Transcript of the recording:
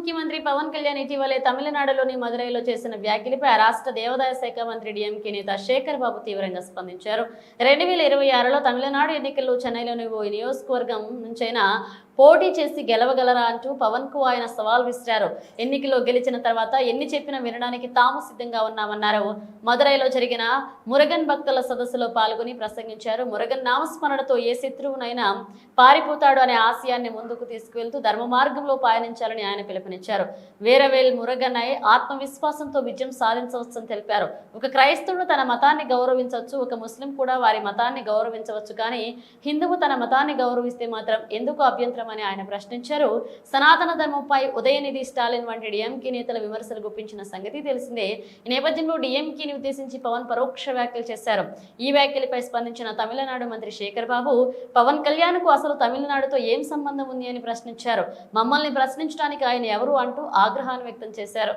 ముఖ్యమంత్రి పవన్ కళ్యాణ్ ఇటీవలే తమిళనాడులోని మదురైలో చేసిన వ్యాఖ్యలపై ఆ రాష్ట్ర దేవాదాయ శాఖ మంత్రి డిఎంకే నేత శేఖర్ బాబు తీవ్రంగా స్పందించారు. 2026లో తమిళనాడు ఎన్నికల్లో చెన్నైలోని ఓ నియోజకవర్గం నుంచైనా పోటీ చేసి గెలవగలరా అంటూ పవన్ కు ఆయన సవాల్ విసిరారు. ఎన్నికల్లో గెలిచిన తర్వాత ఎన్ని చెప్పినా వినడానికి తాము సిద్ధంగా ఉన్నామన్నారు. మదురైలో జరిగిన మురగన్ భక్తుల సదస్సులో పాల్గొని ప్రసంగించారు. మురగన్ నామస్మరణతో ఏ శత్రువునైనా పారిపోతాడు అనే ఆశయాన్ని ముందుకు తీసుకువెళ్తూ ధర్మ మార్గంలో పయనించాలని ఆయన పిలుపునిచ్చారు. వీరవేల్ మురగన్ ఆత్మవిశ్వాసంతో విజయం సాధించవచ్చని తెలిపారు. ఒక క్రైస్తవుడు తన మతాన్ని గౌరవించవచ్చు, ఒక ముస్లిం కూడా వారి మతాన్ని గౌరవించవచ్చు, కానీ హిందువు తన మతాన్ని గౌరవిస్తే మాత్రం ఎందుకు అభ్యంతరం అని ఆయన ప్రశ్నించారు. సనాతన ధర్మంపై ఉదయనిధి స్టాలిన్ వంటి డిఎంకే నేతల విమర్శలు గుప్పించిన సంగతి తెలిసిందే. ఈ నేపథ్యంలో డిఎంకేని ఉద్దేశించి పవన్ పరోక్ష వ్యాఖ్యలు చేశారు. ఈ వ్యాఖ్యలపై స్పందించిన తమిళనాడు మంత్రి శేఖర్ బాబు పవన్ కళ్యాణ్ కు అసలు తమిళనాడుతో ఏం సంబంధం ఉంది అని ప్రశ్నించారు. మమ్మల్ని ప్రశ్నించడానికి ఆయన ఎవరు అంటూ ఆగ్రహాన్ని వ్యక్తం చేశారు.